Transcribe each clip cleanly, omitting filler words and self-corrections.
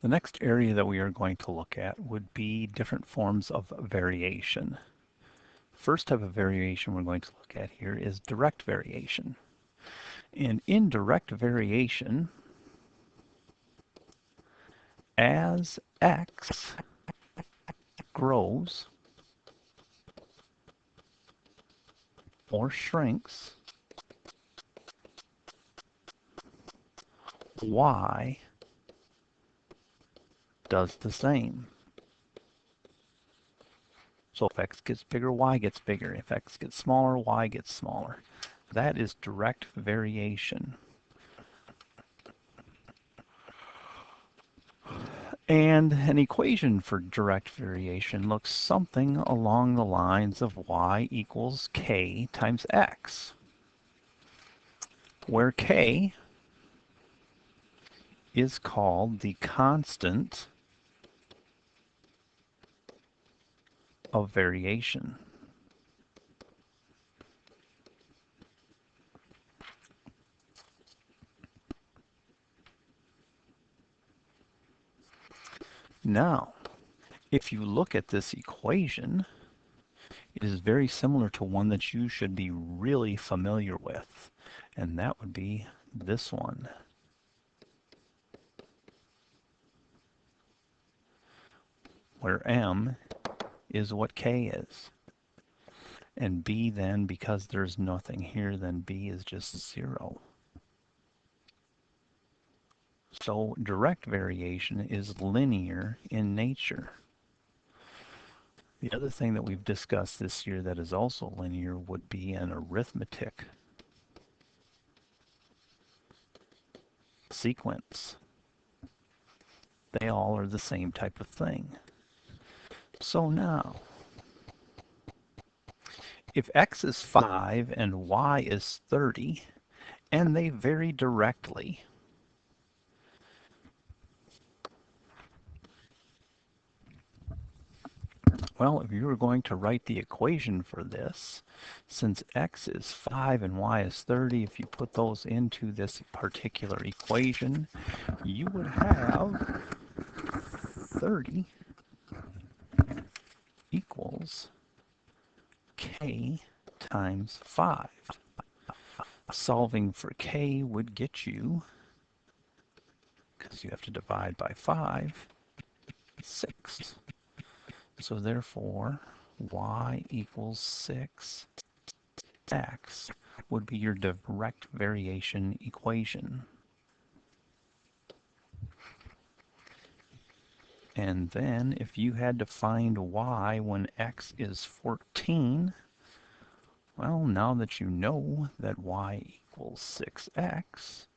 The next area that we are going to look at would be different forms of variation. First type of variation we're going to look at here is direct variation. And in direct variation, as x grows or shrinks, y does the same. So if x gets bigger, y gets bigger. If x gets smaller, y gets smaller. That is direct variation. And an equation for direct variation looks something along the lines of y equals k times x, where k is called the constant of variation. Now, if you look at this equation, it is very similar to one that you should be really familiar with, and that would be this one. Where m is what k is. And b then, because there's nothing here, then b is just 0. So direct variation is linear in nature. The other thing that we've discussed this year that is also linear would be an arithmetic sequence. They all are the same type of thing. So now, if x is 5 and y is 30, and they vary directly, well, if you were going to write the equation for this, since x is 5 and y is 30, if you put those into this particular equation, you would have 30 equals k times 5. Solving for k would get you, because you have to divide by 5, 6. So therefore, y equals 6x would be your direct variation equation. And then if you had to find y when x is 14, well, now that you know that y equals 6x,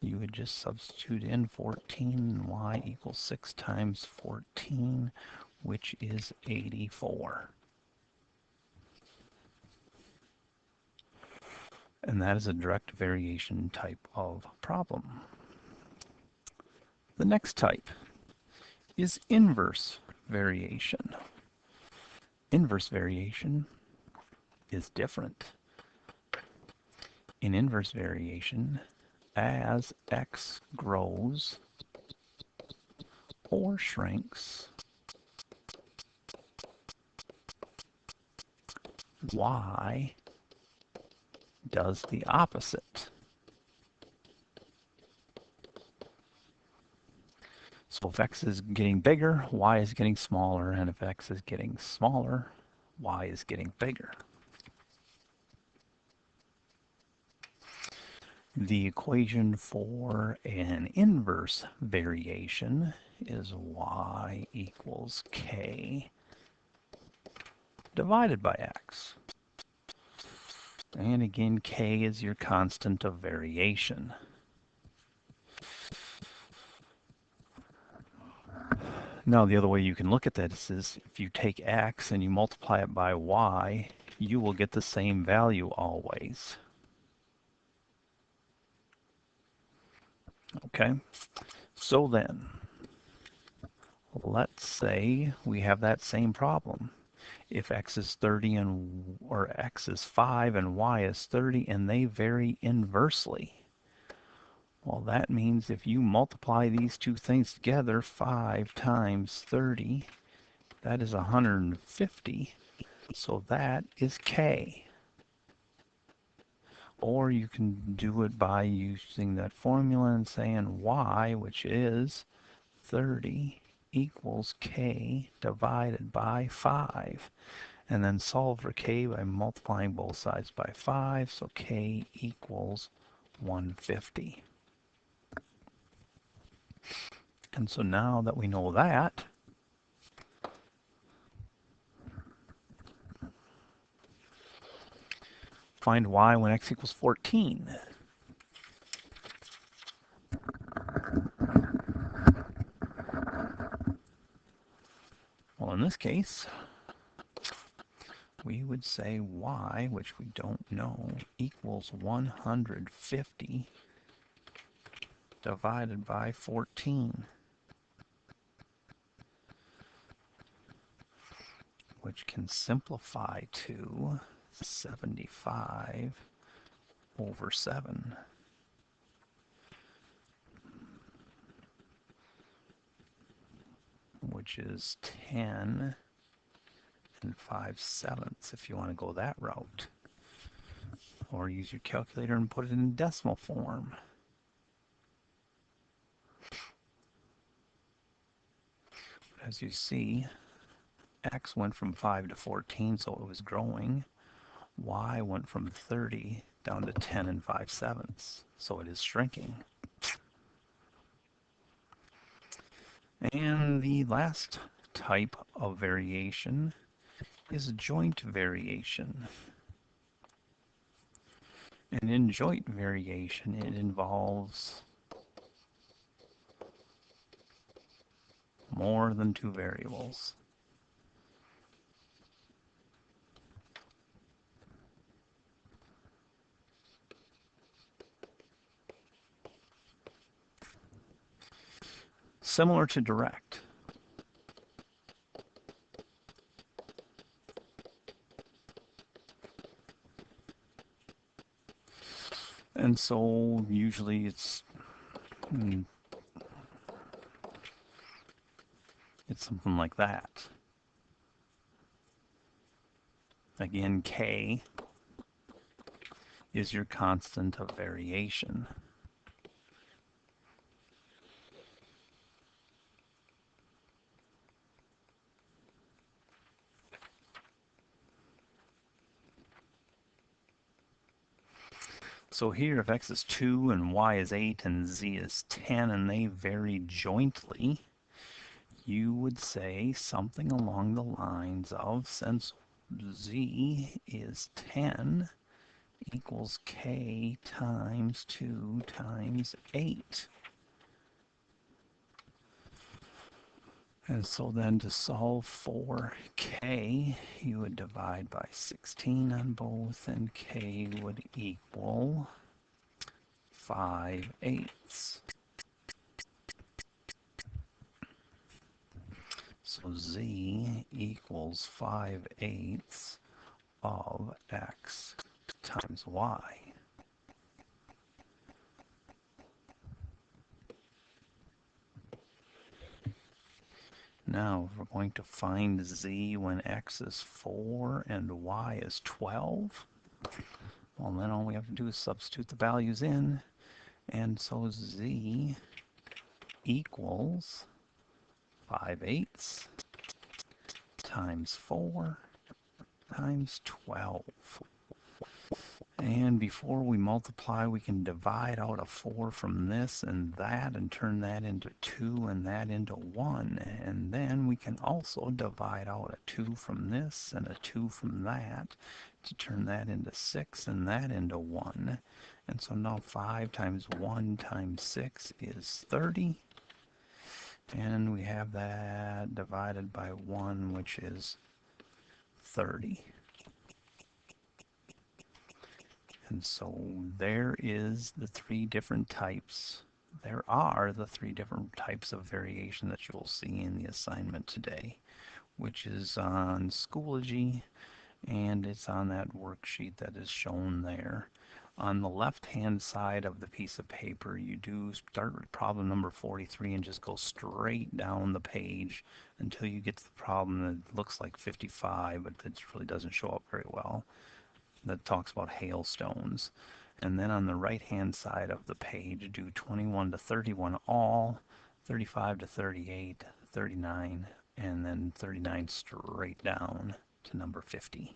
you would just substitute in 14, and y equals 6 times 14, which is 84. And that is a direct variation type of problem. The next type is inverse variation. Inverse variation is different. In inverse variation, as x grows or shrinks, y does the opposite. So if x is getting bigger, y is getting smaller, and if x is getting smaller, y is getting bigger. The equation for an inverse variation is y equals k divided by x. And again, k is your constant of variation. Now, the other way you can look at that is if you take x and you multiply it by y, you will get the same value always. Okay, so then, let's say we have that same problem. If x is 30 or x is 5 and y is 30 and they vary inversely, Well, that means if you multiply these two things together, 5 times 30, that is 150. So that is k. Or you can do it by using that formula and saying y, which is 30, equals k divided by 5. And then solve for k by multiplying both sides by 5, so k equals 150. And so now that we know that, find y when x equals 14. Well, in this case, we would say y, which we don't know, equals 150 divided by 14, which can simplify to 75 over 7, which is 10 and 5/7 if you want to go that route. Or use your calculator and put it in decimal form. As you see, x went from 5 to 14, so it was growing. Y went from 30 down to 10 and 5/7, so it is shrinking. And the last type of variation is joint variation. And in joint variation, it involves more than two variables. Similar to direct. And so usually it's something like that. Again, k is your constant of variation. So here, if x is 2 and y is 8 and z is 10 and they vary jointly, you would say something along the lines of, since z is 10 equals k times 2 times 8. And so then to solve for k, you would divide by 16 on both, and k would equal 5/8. So z equals 5/8 of x times y. Now, if we're going to find z when x is 4 and y is 12, well, then all we have to do is substitute the values in, and so z equals 5/8 times 4 times 12. And before we multiply, we can divide out a 4 from this and that and turn that into 2 and that into 1. And then we can also divide out a 2 from this and a 2 from that to turn that into 6 and that into 1. And so now 5 times 1 times 6 is 30. And we have that divided by 1, which is 30. And so there is the three different types. There are the three different types of variation that you'll see in the assignment today, which is on Schoology, and it's on that worksheet that is shown there. On the left-hand side of the piece of paper, you do start with problem number 43 and just go straight down the page until you get to the problem that looks like 55, but that really doesn't show up very well. That talks about hailstones. And then on the right-hand side of the page, do 21 to 31 all, 35 to 38, 39, and then 39 straight down to number 50.